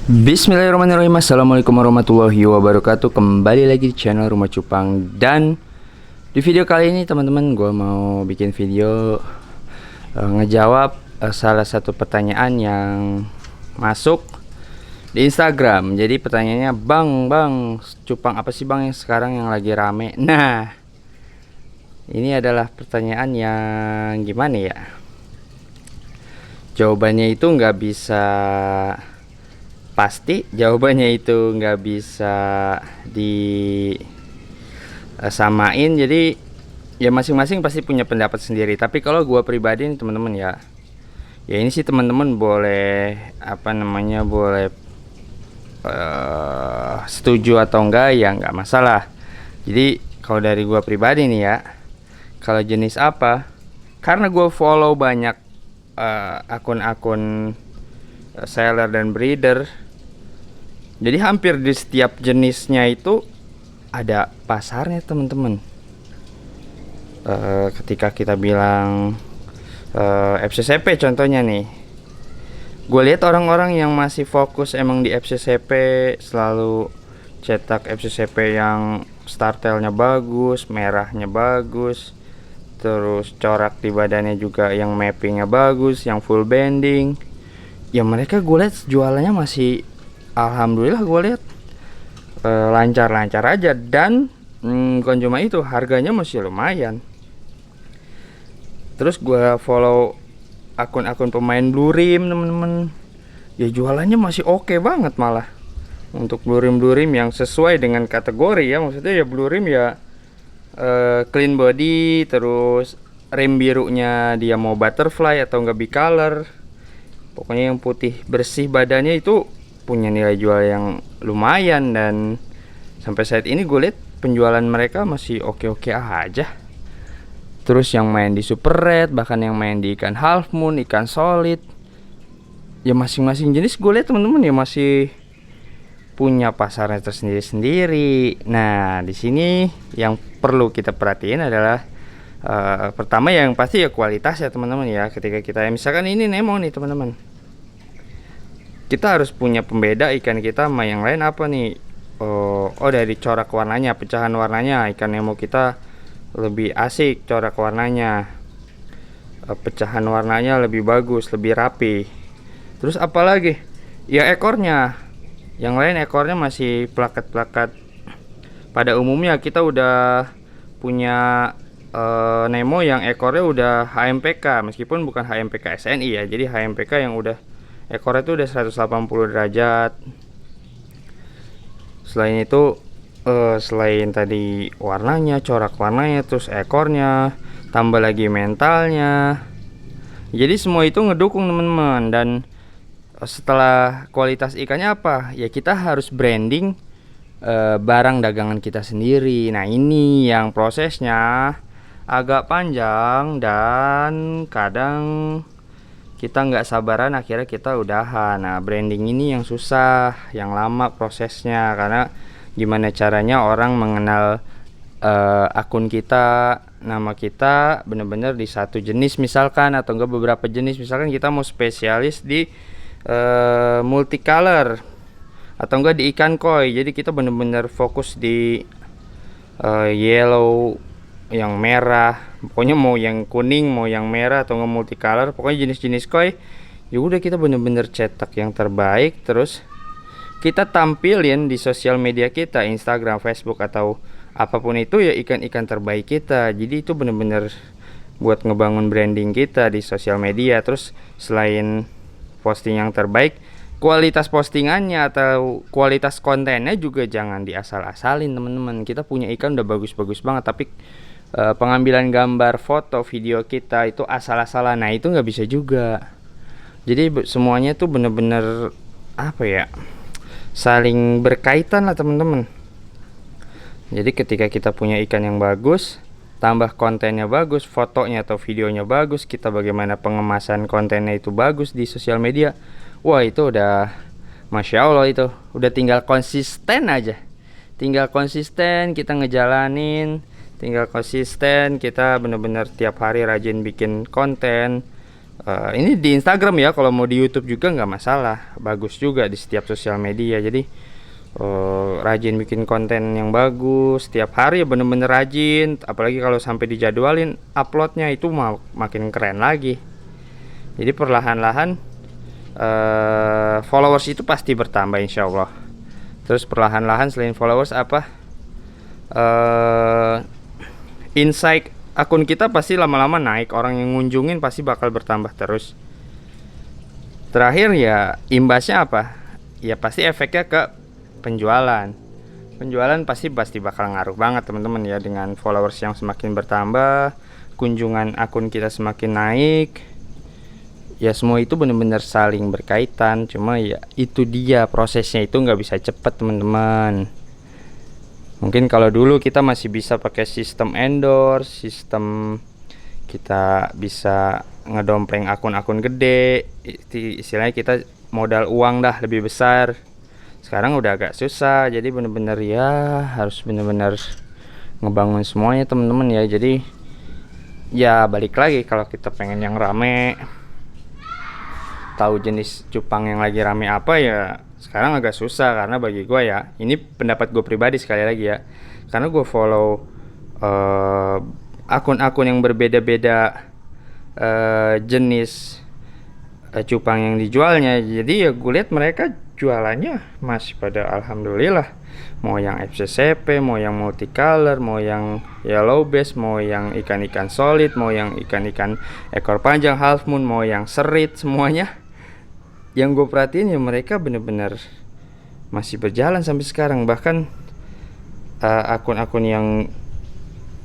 Bismillahirrahmanirrahim. Assalamualaikum warahmatullahi wabarakatuh. Kembali lagi di channel Rumah Cupang. Dan di video kali ini teman-teman, gue mau bikin video ngejawab salah satu pertanyaan yang masuk di Instagram. Jadi pertanyaannya, Bang, cupang apa sih bang yang sekarang yang lagi rame? Nah, ini adalah pertanyaan yang gimana ya, jawabannya itu nggak bisa pasti, jawabannya itu nggak bisa disamain. Jadi ya masing-masing pasti punya pendapat sendiri. Tapi kalau gue pribadi nih teman-teman, ya ini sih teman-teman boleh boleh setuju atau enggak, ya nggak masalah. Jadi kalau dari gue pribadi nih ya, kalau jenis apa, karena gue follow banyak akun-akun seller dan breeder, jadi hampir di setiap jenisnya itu ada pasarnya teman-teman. Ketika kita bilang FCCP contohnya nih, gue lihat orang-orang yang masih fokus emang di FCCP, selalu cetak FCCP yang startelnya bagus, merahnya bagus, terus corak di badannya juga yang mappingnya bagus, yang full bending. Ya mereka gue lihat jualannya masih, alhamdulillah gue lihat lancar-lancar aja. Dan bukan cuma itu, harganya masih lumayan. Terus gue follow akun-akun pemain Blue Rim temen-temen, ya jualannya masih oke banget malah. Untuk Blue Rim yang sesuai dengan kategori ya, maksudnya ya Blue Rim ya clean body, terus rim birunya dia mau butterfly atau enggak bicolor, pokoknya yang putih bersih badannya itu punya nilai jual yang lumayan. Dan sampai saat ini gue lihat penjualan mereka masih oke-oke aja. Terus yang main di super red, bahkan yang main di ikan half moon, ikan solid, ya masing-masing jenis gue lihat teman-teman ya masih punya pasarnya tersendiri-sendiri. Nah di sini yang perlu kita perhatiin adalah pertama yang pasti ya kualitas ya teman-teman ya. Ketika kita misalkan ini Nemo nih teman-teman, kita harus punya pembeda ikan kita sama yang lain apa nih. Dari corak warnanya, pecahan warnanya, ikan Nemo kita lebih asik corak warnanya, pecahan warnanya lebih bagus, lebih rapi. Terus apalagi ya ekornya, yang lain ekornya masih plakat-plakat. Pada umumnya kita udah punya Nemo yang ekornya udah HMPK, meskipun bukan HMPK SNI ya. Jadi HMPK yang udah ekornya itu udah 180 derajat. Selain itu selain tadi warnanya, corak warnanya, terus ekornya, tambah lagi mentalnya. Jadi semua itu ngedukung teman-teman. Dan setelah kualitas ikannya apa? Ya kita harus branding barang dagangan kita sendiri. Nah ini yang prosesnya agak panjang dan kadang kita nggak sabaran, akhirnya kita udahan. Nah branding ini yang susah, yang lama prosesnya, karena gimana caranya orang mengenal akun kita, nama kita bener-bener di satu jenis misalkan, atau enggak beberapa jenis. Misalkan kita mau spesialis di multicolor atau enggak di ikan koi, jadi kita bener-bener fokus di yellow, yang merah, pokoknya mau yang kuning, mau yang merah, atau enggak multicolor, pokoknya jenis-jenis koi. Ya udah kita bener-bener cetak yang terbaik, terus kita tampilin di sosial media kita, Instagram, Facebook, atau apapun itu ya, ikan-ikan terbaik kita. Jadi itu bener-bener buat ngebangun branding kita di sosial media. Terus selain posting yang terbaik, kualitas postingannya atau kualitas kontennya juga jangan diasal-asalin teman-teman. Kita punya ikan udah bagus-bagus banget, tapi pengambilan gambar, foto, video kita itu asal-asalan. Nah itu nggak bisa juga. Jadi semuanya tuh bener-bener apa ya, saling berkaitan lah teman-teman. Jadi ketika kita punya ikan yang bagus, tambah kontennya bagus, fotonya atau videonya bagus, kita bagaimana pengemasan kontennya itu bagus di sosial media, wah itu udah masya Allah, itu udah tinggal konsisten aja. Tinggal konsisten kita ngejalanin, tinggal konsisten kita bener-bener tiap hari rajin bikin konten, Ini di Instagram ya, kalau mau di YouTube juga nggak masalah, bagus juga di setiap sosial media. Jadi rajin bikin konten yang bagus setiap hari ya, bener-bener rajin. Apalagi kalau sampai dijadwalin uploadnya itu makin keren lagi. Jadi perlahan-lahan followers itu pasti bertambah insya Allah. Terus perlahan-lahan selain followers apa, insight akun kita pasti lama-lama naik, orang yang ngunjungin pasti bakal bertambah terus. Terakhir ya imbasnya apa? Ya pasti efeknya ke penjualan. Penjualan pasti bakal ngaruh banget teman-teman ya, dengan followers yang semakin bertambah, kunjungan akun kita semakin naik. Ya semua itu benar-benar saling berkaitan. Cuma ya itu dia, prosesnya itu nggak bisa cepet teman-teman. Mungkin kalau dulu kita masih bisa pakai sistem endorse, sistem kita bisa ngedompleng akun-akun gede, istilahnya kita modal uang dah lebih besar. Sekarang udah agak susah, jadi bener-bener ya harus bener-bener ngebangun semuanya teman-teman ya. Jadi ya balik lagi, kalau kita pengen yang rame, tahu jenis cupang yang lagi rame apa ya, sekarang agak susah. Karena bagi gue ya, ini pendapat gue pribadi sekali lagi ya, karena gue follow akun-akun yang berbeda-beda jenis cupang yang dijualnya. Jadi ya gue lihat mereka jualannya masih pada alhamdulillah, mau yang FCCP, mau yang multicolor, mau yang yellow base, mau yang ikan-ikan solid, mau yang ikan-ikan ekor panjang half moon, mau yang serit, semuanya yang gue perhatiin ya mereka bener-bener masih berjalan sampai sekarang. Bahkan akun-akun yang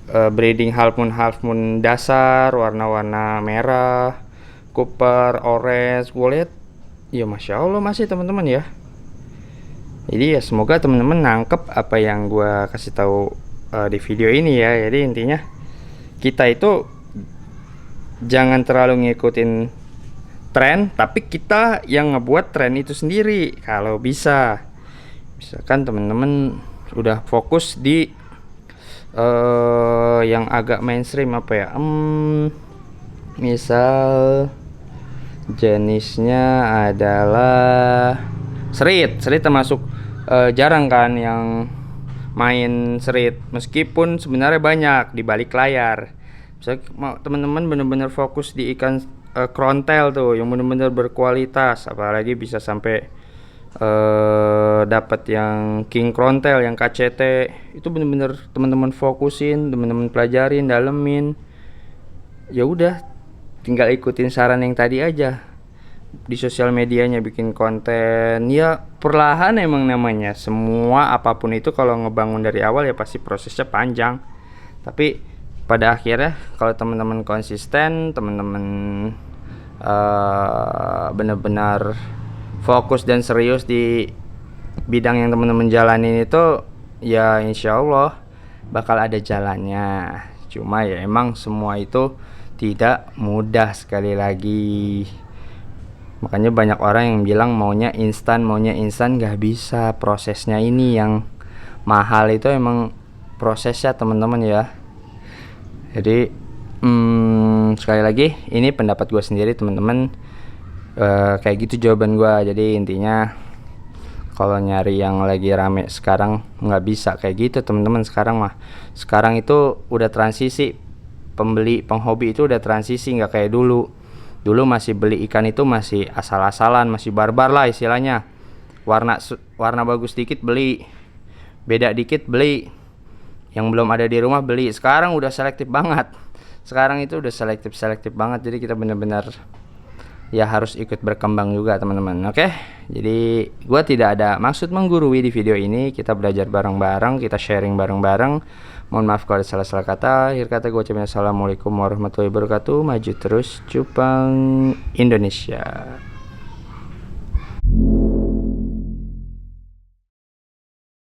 breeding half moon dasar warna-warna merah, copper, orange, gue lihat ya masya Allah masih teman-teman ya. Jadi ya semoga teman-teman nangkep apa yang gue kasih tahu di video ini ya. Jadi intinya kita itu jangan terlalu ngikutin tren, tapi kita yang ngebuat tren itu sendiri kalau bisa. Misalkan teman-teman udah fokus di yang agak mainstream apa ya, misal jenisnya adalah serit termasuk jarang kan yang main serit, meskipun sebenarnya banyak di balik layar. Misalnya teman-teman bener-bener fokus di ikan krontel tuh yang bener-bener berkualitas, apalagi bisa sampai dapat yang king krontel, yang KCT, itu bener-bener teman-teman fokusin, teman-teman pelajarin, dalemin. Ya udah, tinggal ikutin saran yang tadi aja di sosial medianya, bikin konten ya perlahan. Emang namanya semua apapun itu kalau ngebangun dari awal ya pasti prosesnya panjang, tapi pada akhirnya kalau teman-teman konsisten, teman-teman benar-benar fokus dan serius di bidang yang teman-teman jalanin itu, ya insya Allah bakal ada jalannya. Cuma ya emang semua itu tidak mudah sekali lagi. Makanya banyak orang yang bilang maunya instan, nggak bisa. Prosesnya ini yang mahal, itu emang prosesnya teman-teman ya. Jadi sekali lagi ini pendapat gue sendiri teman-teman, kayak gitu jawaban gue. Jadi intinya kalau nyari yang lagi rame sekarang nggak bisa kayak gitu teman-teman. Sekarang itu udah transisi, pembeli penghobi itu udah transisi, nggak kayak dulu. Dulu masih beli ikan itu masih asal-asalan, masih barbar lah istilahnya. Warna bagus dikit beli, beda dikit beli, yang belum ada di rumah beli. Sekarang udah selektif banget. Sekarang itu udah selektif banget. Jadi kita benar-benar ya harus ikut berkembang juga teman-teman. Oke, jadi gue tidak ada maksud menggurui di video ini. Kita belajar bareng-bareng, kita sharing bareng-bareng. Mohon maaf kalau ada salah-salah kata. Akhir kata gue ucapin assalamualaikum warahmatullahi wabarakatuh. Maju terus cupang Indonesia.